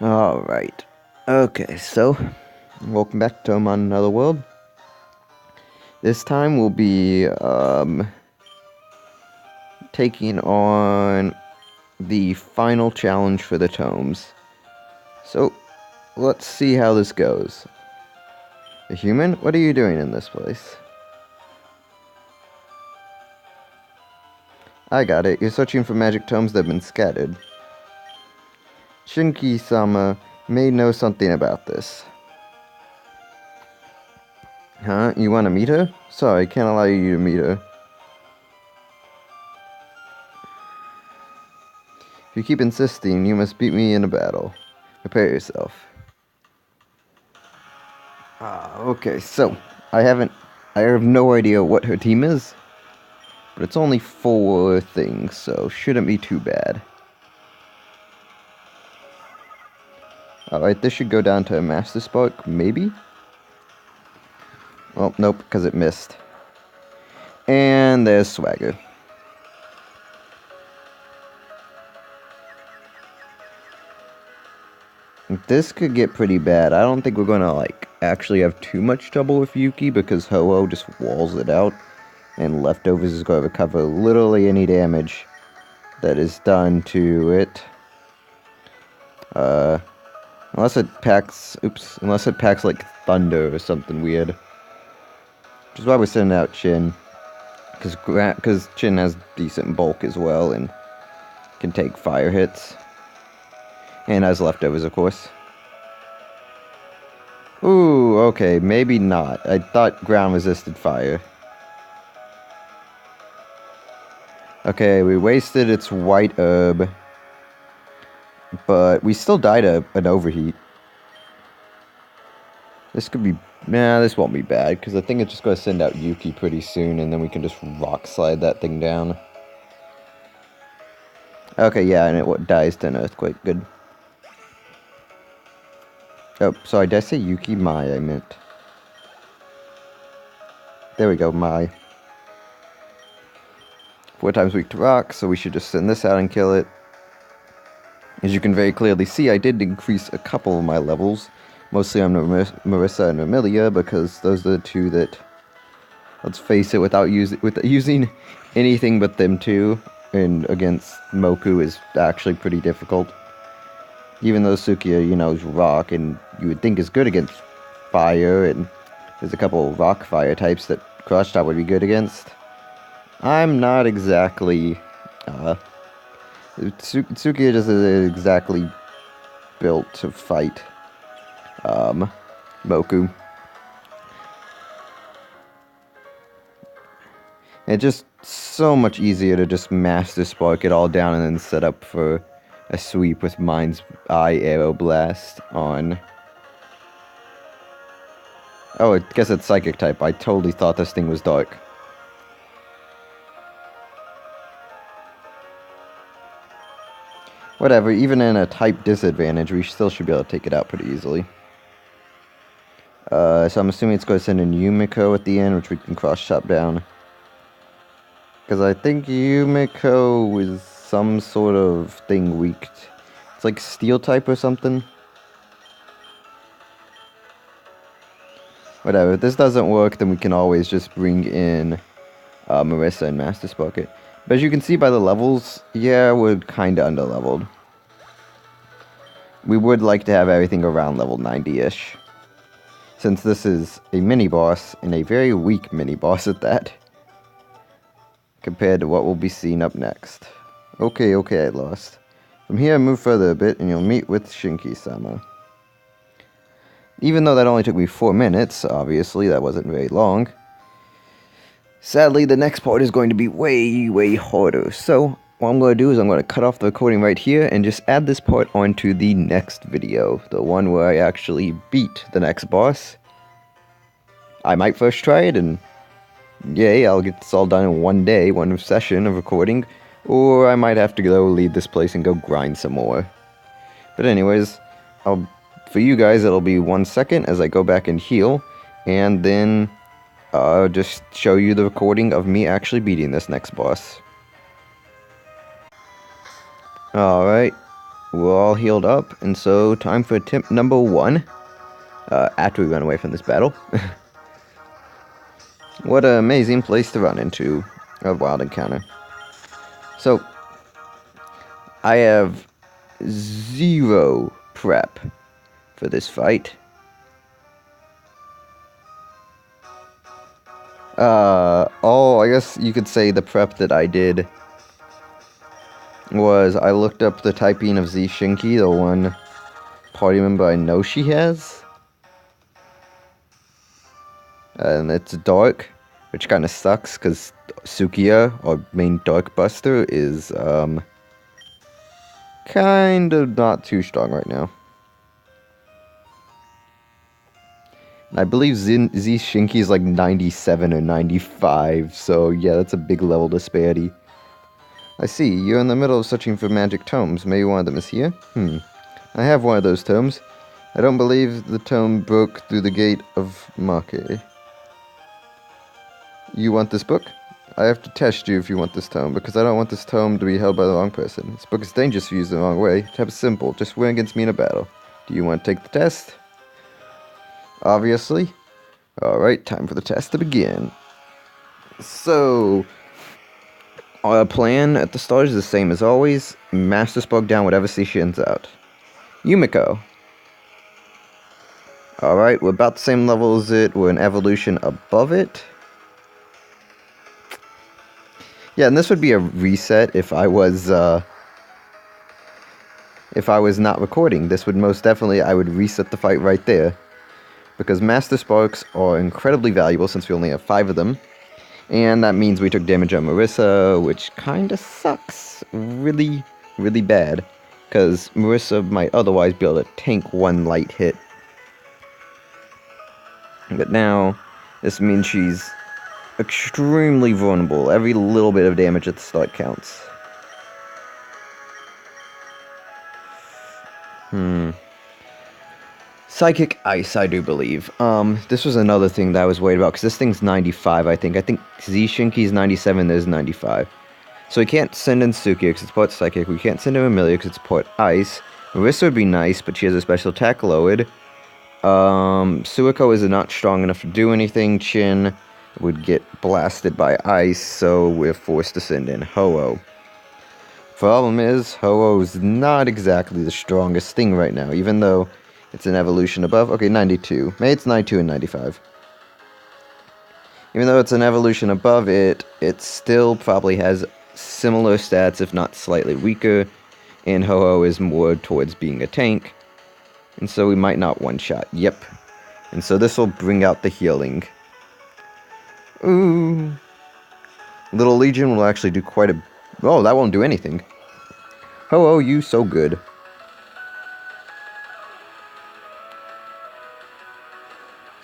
Alright. Okay, so, welcome back to Touhoumon Another World. This time we'll be, taking on the final challenge for the tomes. So, let's see how this goes. A human? What are you doing in this place? I got it. You're searching for magic tomes that have been scattered. Shinki-sama may know something about this. Huh? You want to meet her? Sorry, can't allow you to meet her. If you keep insisting, you must beat me in a battle. Prepare yourself. Okay, so, I have no idea what her team is, but it's only 4 things, so shouldn't be too bad. Alright, this should go down to a Master Spark, maybe? Oh, nope, because it missed. And there's Swagger. This could get pretty bad. I don't think we're gonna, actually have too much trouble with Yuki, because Ho-Oh just walls it out, and Leftovers is going to recover literally any damage that is done to it. Unless it packs, like thunder or something weird. Which is why we're sending out Chin. Because Chin has decent bulk as well, and can take fire hits. And has Leftovers, of course. Ooh, okay, maybe not. I thought ground resisted fire. Okay, we wasted its white herb. But we still died an overheat. This could be... Nah, this won't be bad, because I think it's just going to send out Yuki pretty soon, and then we can just rock slide that thing down. Okay, yeah, and it dies to an earthquake. Good. Oh, sorry, did I say Yuki? Mai, I meant. There we go, Mai. 4 times weak to rock, so we should just send this out and kill it. As you can very clearly see, I did increase a couple of my levels. Mostly on Marissa and Amelia, because those are the 2 that, let's face it, without using anything but them 2, and against Moku is actually pretty difficult. Even though Sukiya, is rock, and you would think is good against fire, and there's a couple of rock fire types that Crush Top would be good against. I'm not exactly, Sukiya just isn't exactly built to fight Moku. It's just so much easier to just Master Spark it all down and then set up for a sweep with Mind's Eye Arrow Blast on... Oh, I guess it's Psychic type. I totally thought this thing was Dark. Whatever, even in a type disadvantage, we still should be able to take it out pretty easily. So I'm assuming it's going to send in Yumiko at the end, which we can cross-chop down. Because I think Yumiko is some sort of thing weak. It's like Steel type or something. Whatever, if this doesn't work, then we can always just bring in Marissa and Master Spark it. But as you can see by the levels, yeah, we're kind of under-leveled. We would like to have everything around level 90-ish. Since this is a mini-boss, and a very weak mini-boss at that. Compared to what will be seen up next. Okay, I lost. From here, move further a bit, and you'll meet with Shinki-sama. Even though that only took me 4 minutes, obviously, that wasn't very long. Sadly, the next part is going to be way, way harder. So, what I'm going to do is I'm going to cut off the recording right here and just add this part onto the next video. The one where I actually beat the next boss. I might first try it and yay, I'll get this all done in one day, one session of recording. Or I might have to go leave this place and go grind some more. But anyways, for you guys it'll be 1 second as I go back and heal. And then just show you the recording of me actually beating this next boss. Alright, we're all healed up, and so time for attempt number 1. After we run away from this battle. What an amazing place to run into a wild encounter. So, I have 0 prep for this fight. I guess you could say the prep that I did was I looked up the typing of Z Shinki, the one party member I know she has. And it's dark, which kind of sucks because Sukiya, our main Dark Buster, is kind of not too strong right now. I believe Z Shinki is like 97 or 95, so yeah, that's a big level disparity. I see, you're in the middle of searching for magic tomes. Maybe one of them is here? I have one of those tomes. I don't believe the tome broke through the gate of Make. You want this book? I have to test you if you want this tome, because I don't want this tome to be held by the wrong person. This book is dangerous if used the wrong way. To have it simple, just win against me in a battle. Do you want to take the test? Obviously. Alright, time for the test to begin. So, our plan at the start is the same as always. Master Spark down whatever she ends out. Yumiko. Alright, we're about the same level as it. We're an evolution above it. Yeah, and this would be a reset if I was not recording. This would most definitely, I would reset the fight right there. Because Master Sparks are incredibly valuable since we only have 5 of them. And that means we took damage on Marissa, which kinda sucks. Really, really bad. Because Marissa might otherwise be able to tank 1 light hit. But now, this means she's extremely vulnerable. Every little bit of damage at the start counts. Psychic Ice, I do believe. This was another thing that I was worried about, because this thing's 95, I think. I think Z Shinki's 97, there's 95. So we can't send in Sukiya, because it's part Psychic. We can't send in Amelia, because it's part Ice. Marissa would be nice, but she has a special attack lowered. Suiko is not strong enough to do anything. Chin would get blasted by ice, so we're forced to send in Ho-Oh. Problem is, Ho-Oh's not exactly the strongest thing right now, even though it's an evolution above. Okay, 92. Maybe it's 92 and 95. Even though it's an evolution above it, it still probably has similar stats, if not slightly weaker, and Ho-Oh is more towards being a tank. And so we might not one-shot. Yep. And so this will bring out the healing. Ooh. Little Legion will actually do quite a... Oh, that won't do anything. Oh, you so good.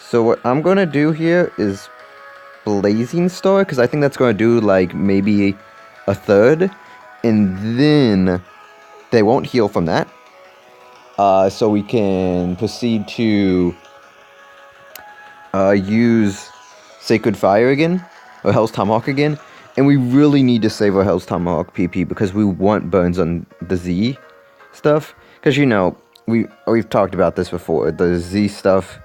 So what I'm going to do here is Blazing Star, because I think that's going to do, like, maybe a third. And then they won't heal from that. So we can proceed to use Sacred Fire again, or Hell's Tomahawk again, and we really need to save our Hell's Tomahawk PP because we want burns on the Z stuff, because you know, we've talked about this before, the Z stuff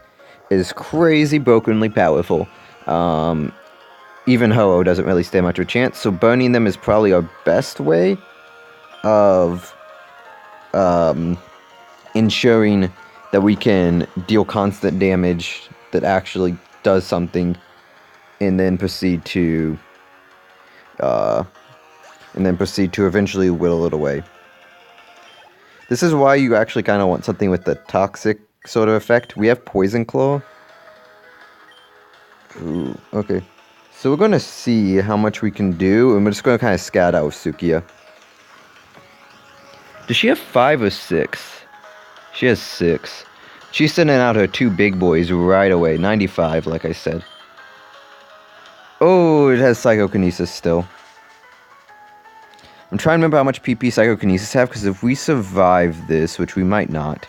is crazy brokenly powerful. Even Ho-Oh doesn't really stand much of a chance, so burning them is probably our best way of ensuring that we can deal constant damage that actually does something, and then proceed to eventually whittle it away. This is why you actually kind of want something with the toxic sort of effect. We have Poison Claw. Ooh, okay. So we're going to see how much we can do, and we're just going to kind of scat out with Sukiya. Does she have 5 or 6? She has 6. She's sending out her 2 big boys right away. 95, like I said. Oh, it has Psychokinesis still. I'm trying to remember how much PP Psychokinesis have, because if we survive this, which we might not.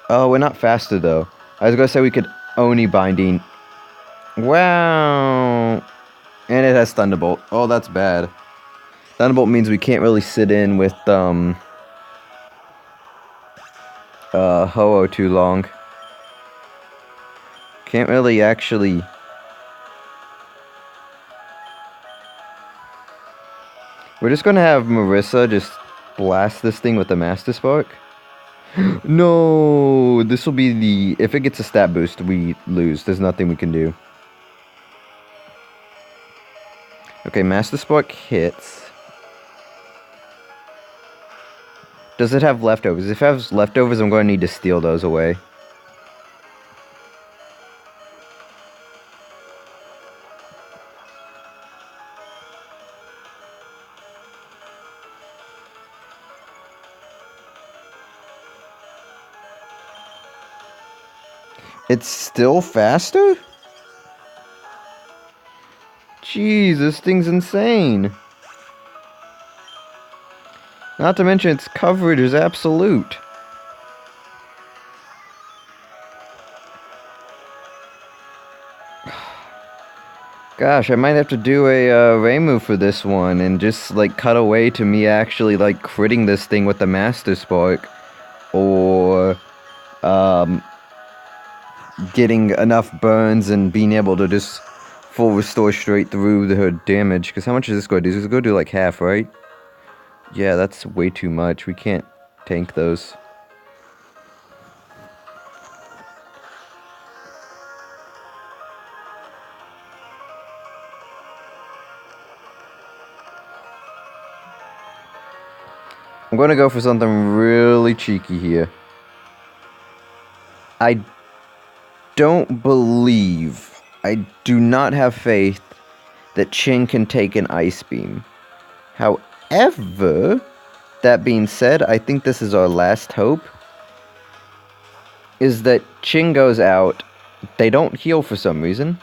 Oh, we're not faster, though. I was going to say we could Oni Binding. Wow. And it has Thunderbolt. Oh, that's bad. Thunderbolt means we can't really sit in with, Ho-Oh too long. Can't really actually... We're just gonna have Marissa just blast this thing with the Master Spark. No! This will be the... If it gets a stat boost, we lose. There's nothing we can do. Okay, Master Spark hits. Does it have leftovers? If it has leftovers, I'm going to need to steal those away. It's still faster? Jeez, this thing's insane. Not to mention its coverage is absolute. Gosh, I might have to do a Ray move for this one and just like cut away to me actually like critting this thing with the Master Spark, or getting enough burns and being able to just full restore straight through her damage. Because how much is this going to do? This is going to do like half, right? Yeah, that's way too much. We can't tank those. I'm going to go for something really cheeky here. I do not have faith that Ching can take an Ice Beam. However, that being said, I think this is our last hope. Is that Ching goes out, they don't heal for some reason.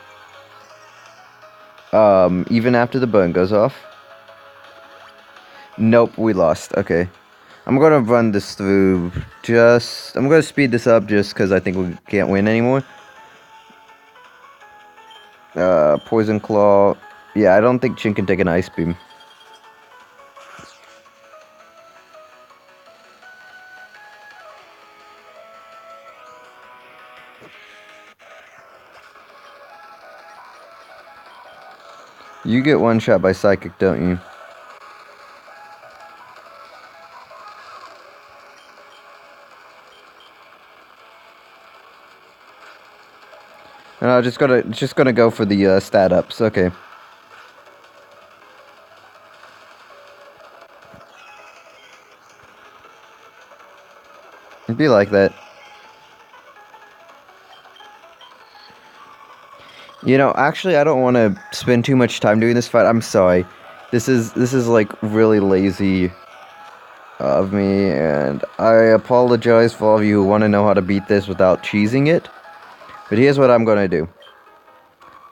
Even after the burn goes off. Nope, we lost. Okay. I'm gonna run this through I'm gonna speed this up just because I think we can't win anymore. Poison Claw. Yeah, I don't think Chin can take an Ice Beam. You get one shot by Psychic, don't you? No, just gonna go for the stat ups. Okay. It'd be like that. You know, actually, I don't want to spend too much time doing this fight. I'm sorry. This is like really lazy of me, and I apologize for all of you who want to know how to beat this without cheesing it. But here's what I'm gonna do.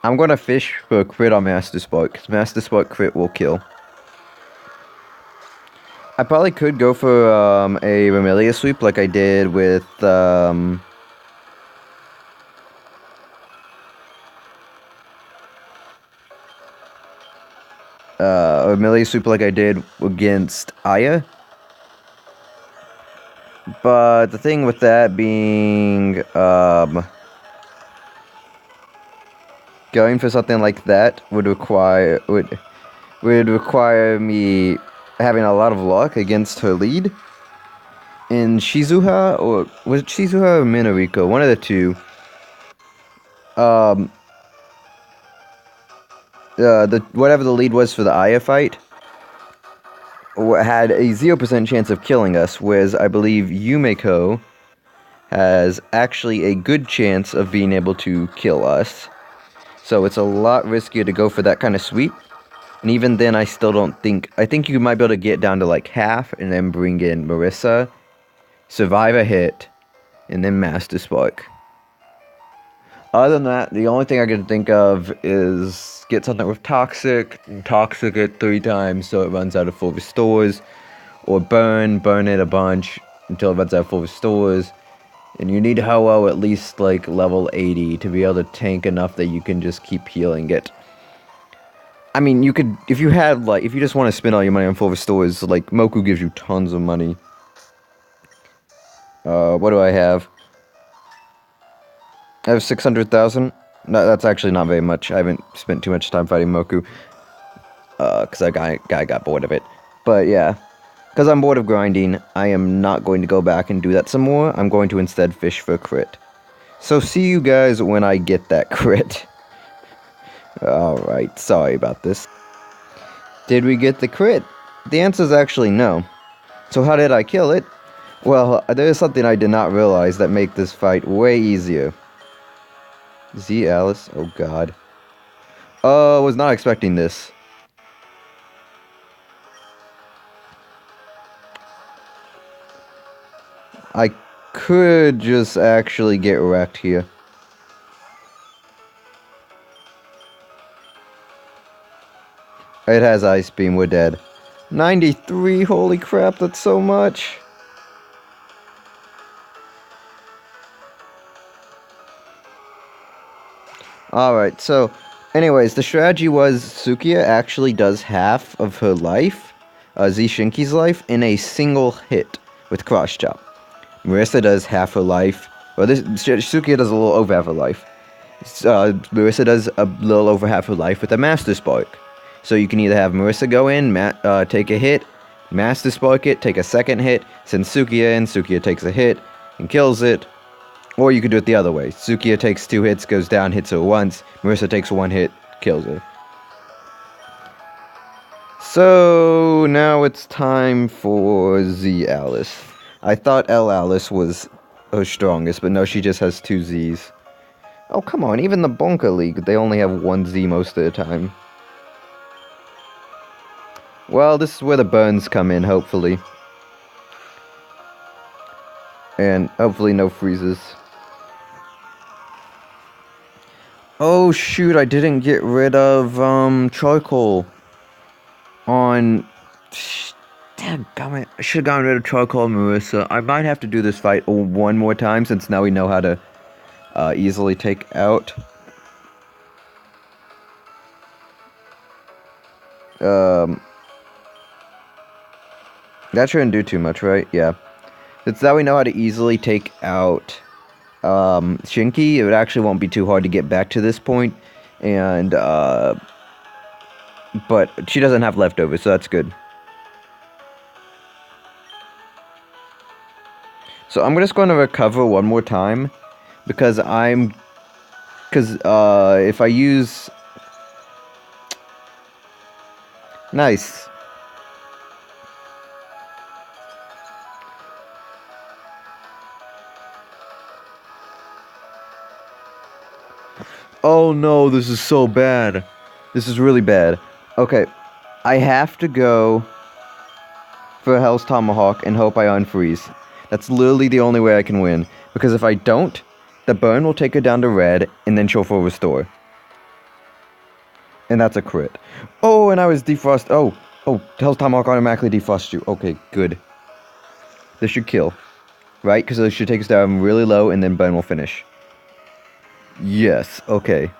I'm gonna fish for a crit on Master Spark, because Master Spark crit will kill. I probably could go for a Remelia sweep like I did with a Remelia sweep like I did against Aya. But the thing with that being going for something like that would require me having a lot of luck against her lead. In Shizuha, or was it Shizuha or Minariko? One of the two. Whatever the lead was for the Aya fight had a 0% chance of killing us, whereas I believe Yumeko has actually a good chance of being able to kill us. So it's a lot riskier to go for that kind of sweep. And even then, I still don't think... I think you might be able to get down to like half and then bring in Marissa, survive a hit, and then Master Spark. Other than that, the only thing I can think of is get something with Toxic, and Toxic it 3 times so it runs out of full restores, or burn it a bunch until it runs out of full restores. And you need Ho-Oh at least like level 80 to be able to tank enough that you can just keep healing it. I mean, you could, if you just want to spend all your money on full restores, like Moku gives you tons of money. What do I have? I have 600,000. No, that's actually not very much. I haven't spent too much time fighting Moku. Because that guy got bored of it. But yeah. Because I'm bored of grinding, I am not going to go back and do that some more. I'm going to instead fish for crit. So see you guys when I get that crit. Alright, sorry about this. Did we get the crit? The answer is actually no. So how did I kill it? Well, there is something I did not realize that make this fight way easier. Z Alice, oh god. Was not expecting this. I could just actually get wrecked here. It has Ice Beam, we're dead. 93, holy crap, that's so much. Alright, so, anyways, the strategy was Sukiya actually does half of her life, Z Shinki's life, in a single hit with Cross Chop. Marissa does half her life, well, Sukiya does a little over half her life. Marissa does a little over half her life with a Master Spark. So you can either have Marissa go in, take a hit, Master Spark it, take a second hit, send Sukiya in, Sukiya takes a hit, and kills it. Or you could do it the other way. Sukiya takes 2 hits, goes down, hits her once, Marissa takes 1 hit, kills her. So, now it's time for Z Alice. I thought L Alice was her strongest, but no, she just has 2 Zs. Oh, come on, even the Bonka League, they only have 1 Z most of the time. Well, this is where the burns come in, hopefully. And hopefully no freezes. Oh shoot, I didn't get rid of, charcoal. Dadgummit, I should've gotten rid of charcoal and Marissa. I might have to do this fight one more time, since now we know how to, easily take out. That shouldn't do too much, right? Yeah. Since now we know how to easily take out Shinki, it actually won't be too hard to get back to this point. And, but she doesn't have leftovers, so that's good. So I'm just going to recover one more time. Because if I use... Nice. Oh no, this is so bad. This is really bad. Okay, I have to go for Hell's Tomahawk and hope I unfreeze. That's literally the only way I can win. Because if I don't, the burn will take her down to red, and then she'll full restore. And that's a crit. Oh, and I was defrost. Oh, Hell's Tomahawk automatically defrosts you. Okay, good. This should kill. Right? Because it should take us down really low, and then burn will finish. Yes, okay.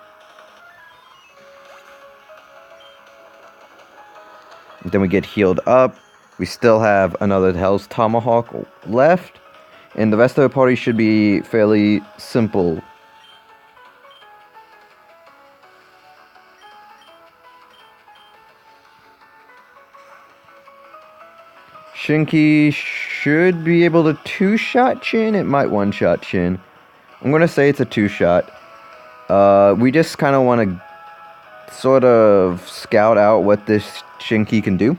Then we get healed up. We still have another Hell's Tomahawk left. And the rest of the party should be fairly simple. Shinki should be able to 2-shot Chin. It might 1-shot Chin. I'm going to say it's a 2-shot. We just kind of want to sort of scout out what this Shinki can do.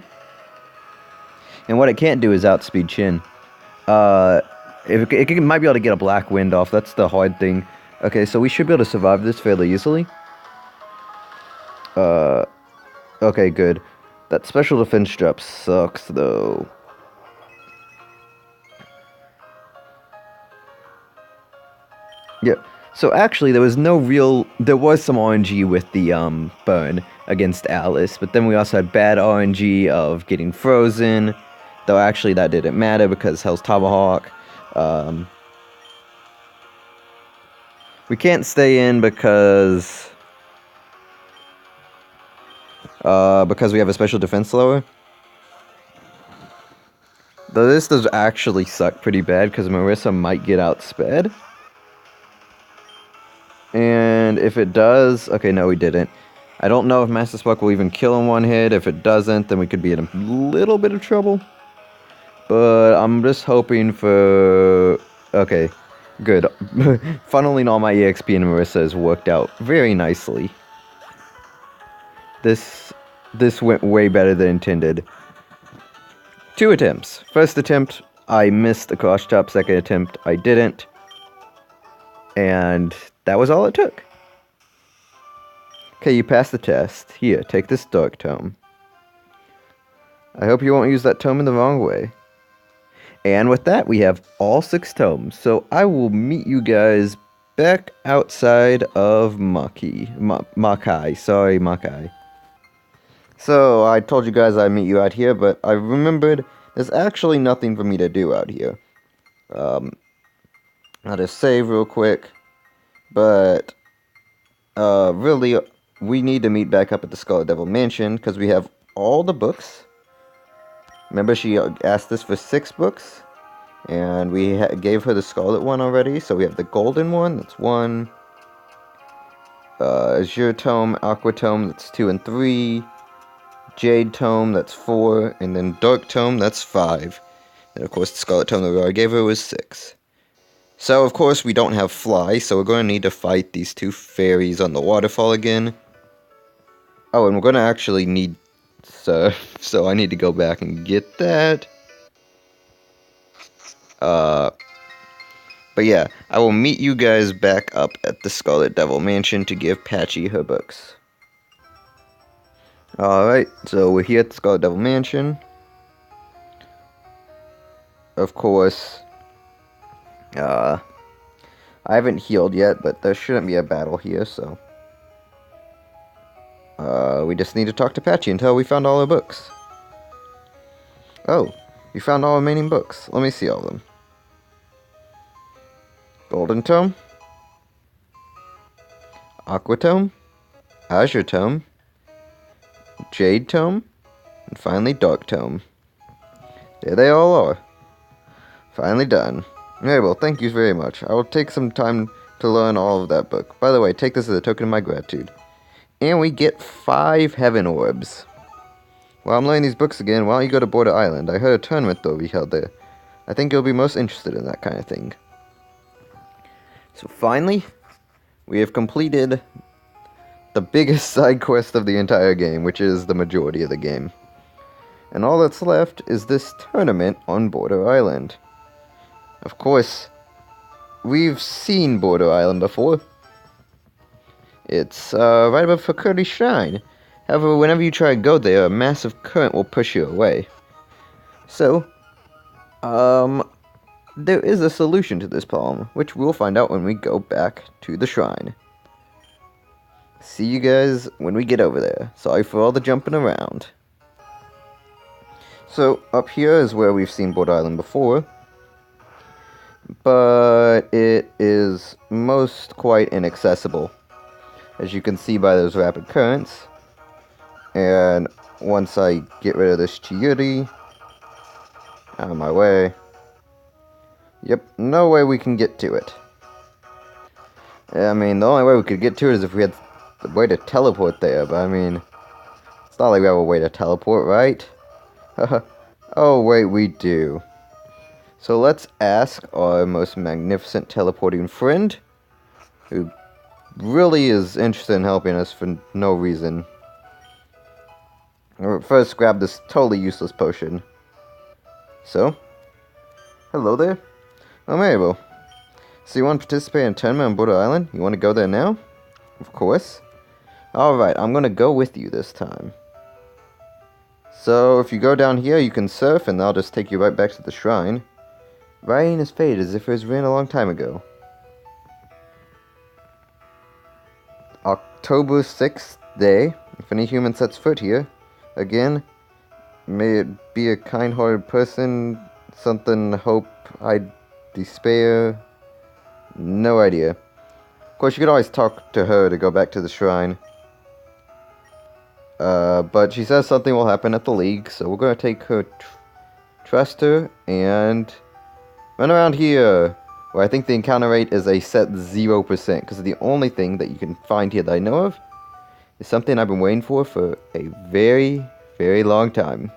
And what it can't do is outspeed Chin. It might be able to get a black wind off. That's the hard thing. Okay, so we should be able to survive this fairly easily. Okay, good. That special defense drop sucks, though. Yeah. So actually, there was some RNG with the burn against Alice, but then we also had bad RNG of getting frozen. Though actually that didn't matter because Hell's Tomahawk. We can't stay in because we have a special defense lower. Though this does actually suck pretty bad because Marissa might get outsped. And if it does... Okay, no, we didn't. I don't know if Master Spark will even kill in one hit. If it doesn't, then we could be in a little bit of trouble. But I'm just hoping for... Okay, good. Funneling all my EXP into Marissa has worked out very nicely. This went way better than intended. 2 attempts. First attempt, I missed the cross chop. Second attempt, I didn't. And that was all it took. Okay, you passed the test. Here, take this dark tome. I hope you won't use that tome in the wrong way. And with that, we have all 6 tomes. So I will meet you guys back outside of Makai. Sorry, Makai. So I told you guys I'd meet you out here, but I remembered there's actually nothing for me to do out here. I'll just save real quick. But, really, we need to meet back up at the Scarlet Devil Mansion, because we have all the books. Remember, she asked us for 6 books, and we gave her the Scarlet one already, so we have the Golden one, that's 1. Azure Tome, Aqua Tome, that's 2 and 3. Jade Tome, that's 4, and then Dark Tome, that's 5. And of course, the Scarlet Tome that I gave her was 6. So, of course, we don't have Fly, so we're going to need to fight these 2 fairies on the waterfall again. Oh, and we're going to actually need Surf, so I need to go back and get that. But yeah, I will meet you guys back up at the Scarlet Devil Mansion to give Patchy her books. Alright, so we're here at the Scarlet Devil Mansion. Of course... I haven't healed yet, but there shouldn't be a battle here, so... we just need to talk to Patchy until we found all our books. Oh, you found all our remaining books. Let me see all of them. Golden Tome. Aqua Tome. Azure Tome. Jade Tome. And finally Dark Tome. There they all are. Finally done. Very well, thank you very much. I will take some time to learn all of that book. By the way, take this as a token of my gratitude. And we get 5 Heaven Orbs. While I'm learning these books again, why don't you go to Border Island? I heard a tournament will be held there. I think you'll be most interested in that kind of thing. So finally, we have completed the biggest side quest of the entire game, which is the majority of the game. And all that's left is this tournament on Border Island. Of course, we've seen Border Island before. It's right above Fakirti's Shrine. However, whenever you try to go there, a massive current will push you away. So, there is a solution to this problem, which we'll find out when we go back to the shrine. See you guys when we get over there. Sorry for all the jumping around. So, up here is where we've seen Border Island before. But it is most quite inaccessible, as you can see by those rapid currents. And once I get rid of this Chiyuri, out of my way, yep, no way we can get to it. I mean, the only way we could get to it is if we had a way to teleport there, but I mean, it's not like we have a way to teleport, right? Oh wait, we do. So let's ask our most magnificent teleporting friend, who really is interested in helping us for no reason. First, grab this totally useless potion. So, hello there. I'm Mabel. So you want to participate in a tournament on Border Island? You want to go there now? Of course. Alright, I'm going to go with you this time. So, if you go down here, you can surf, and I'll just take you right back to the shrine. Rain is faded as if it was rain a long time ago. October 6th day. If any human sets foot here, again, may it be a kind-hearted person, something, hope, I despair, no idea. Of course, you could always talk to her to go back to the shrine. But she says something will happen at the league, so we're gonna take her trust her, and run around here, where I think the encounter rate is a set 0%, because the only thing that you can find here that I know of is something I've been waiting for a very, very long time.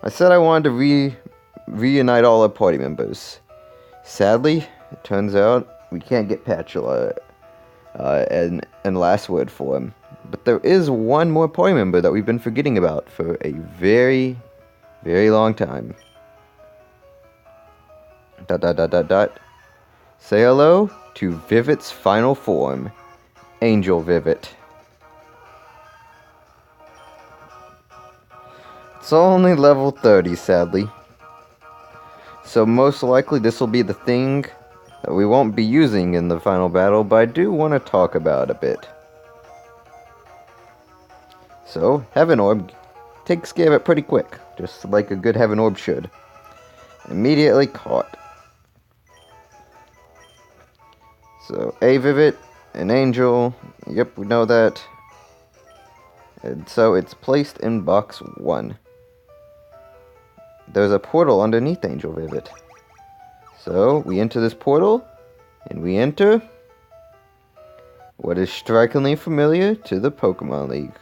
I said I wanted to reunite all our party members. Sadly, it turns out we can't get Patula and last word for him. But there is one more party member that we've been forgetting about for a very, very long time. ... Say hello to Vivit's final form, Angel Vivit. It's only level 30, sadly. So most likely this will be the thing that we won't be using in the final battle, but I do want to talk about it a bit. So, Heaven Orb takes care of it pretty quick, just like a good Heaven Orb should. Immediately caught. So, a Vivit, an Angel, yep, we know that. And so it's placed in box 1. There's a portal underneath Angel Vivit. So, we enter this portal, and we enter what is strikingly familiar to the Pokemon League.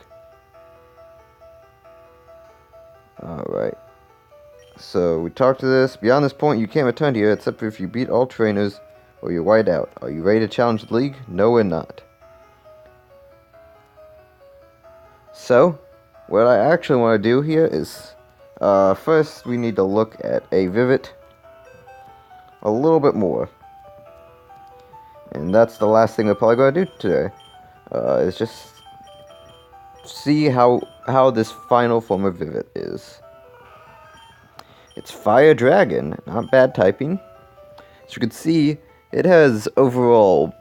Alright. So, we talked to this. Beyond this point, you can't return here except for if you beat all trainers or you're white out. Are you ready to challenge the League? No, we're not. So, what I actually want to do here is, first we need to look at a Vivit a little bit more. And that's the last thing we're probably going to do today. Is just see how this final form of Vivit is. It's Fire Dragon, not bad typing. As you can see, it has overall,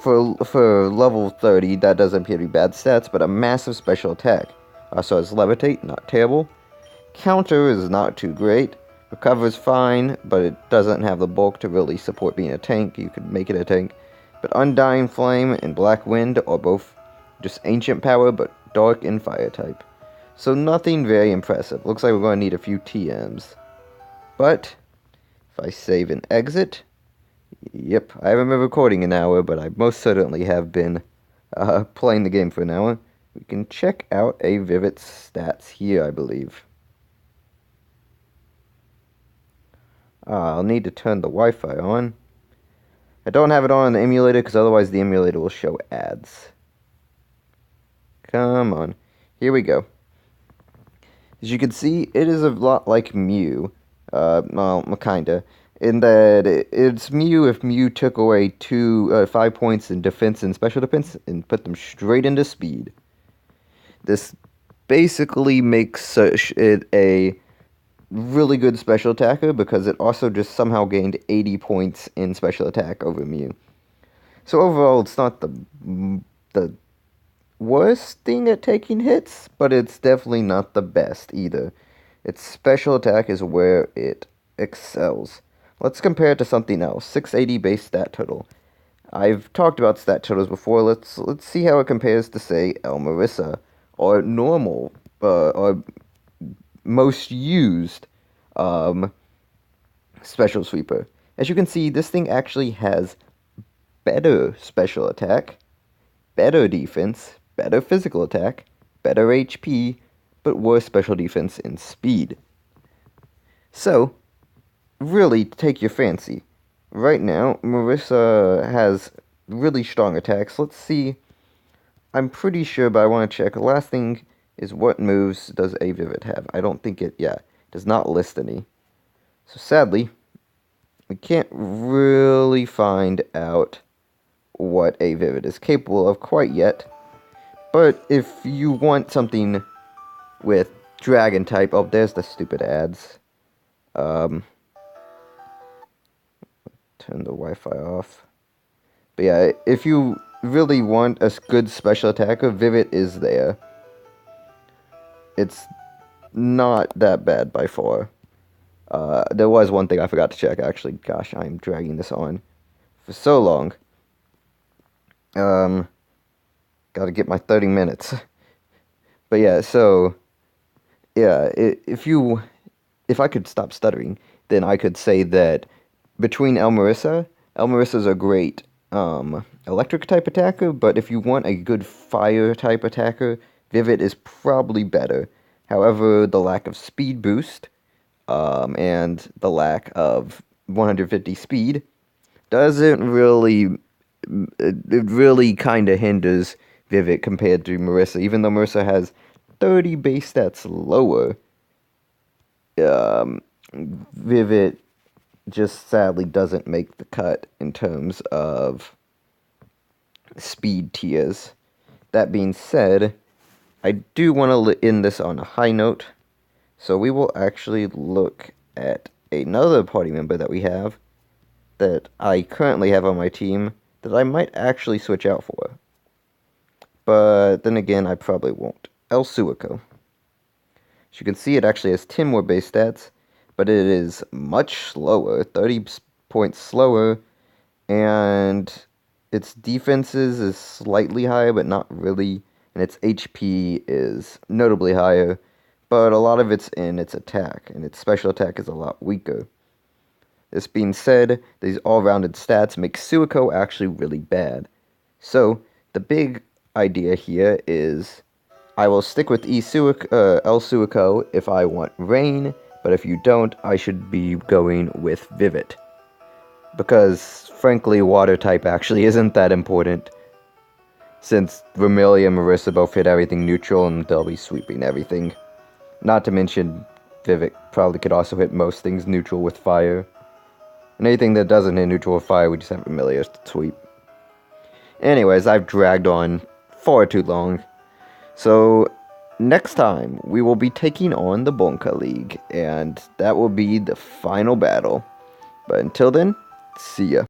for level 30, that doesn't appear to be bad stats, but a massive special attack. Also has Levitate, not terrible. Counter is not too great. Recover is fine, but it doesn't have the bulk to really support being a tank. You could make it a tank. But Undying Flame and Black Wind are both just ancient power, but dark and fire type. So nothing very impressive. Looks like we're going to need a few TMs. But, if I save and exit, yep, I haven't been recording an hour, but I most certainly have been playing the game for an hour. We can check out a Vivit's stats here, I believe. I'll need to turn the Wi-Fi on. I don't have it on the emulator because otherwise the emulator will show ads. Come on. Here we go. As you can see, it is a lot like Mew. Well, kinda. In that it's Mew if Mew took away 5 points in defense and special defense and put them straight into speed. This basically makes it a really good special attacker because it also just somehow gained 80 points in special attack over Mew. So overall, it's not the worst thing at taking hits, but it's definitely not the best either. Its special attack is where it excels. Let's compare it to something else. 680 base stat total. I've talked about stat totals before. Let's see how it compares to, say, Elmarissa, or normal, or most used special sweeper. As you can see, this thing actually has better special attack, better defense, better physical attack, better HP, but worse special defense and speed. So, really take your fancy. Right now, Marissa has really strong attacks. Let's see. I'm pretty sure, but I want to check. The last thing is what moves does a Vivit have? I don't think it does not list any. So sadly, we can't really find out what a Vivit is capable of quite yet. But if you want something with Dragon type, oh, there's the stupid ads. Turn the Wi-Fi off. But yeah, if you really want a good special attacker, Vivit is there. It's not that bad by far. There was one thing I forgot to check, actually. Gosh, I'm dragging this on for so long. Gotta get my 30 minutes. But yeah, so yeah, if I could stop stuttering, then I could say that between Elmarissa's a great electric type attacker, but if you want a good fire type attacker, Vivid is probably better. However, the lack of speed boost and the lack of 150 speed doesn't really it really kind of hinders Vivid compared to Marissa, even though Marissa has 30 base stats lower. Um, Vivid just sadly doesn't make the cut in terms of speed tiers. That being said, I do want to end this on a high note, so we will actually look at another party member that we have that I currently have on my team that I might actually switch out for. But then again, I probably won't. El Suico. As you can see, it actually has 10 more base stats, but it is much slower, 30 points slower, and its defenses is slightly higher, but not really, and its HP is notably higher, but a lot of it's in its attack, and its special attack is a lot weaker. This being said, these all-rounded stats make Suico actually really bad. So, the big idea here is I will stick with El Suico if I want Rain, but if you don't, I should be going with Vivid. Because, frankly, water type actually isn't that important, since Vermilion and Marissa both hit everything neutral and they'll be sweeping everything. Not to mention, Vivid probably could also hit most things neutral with fire. And anything that doesn't hit neutral with fire, we just have Vermilion to sweep. Anyways, I've dragged on far too long. So, next time, we will be taking on the Bonka League, and that will be the final battle. But until then, see ya.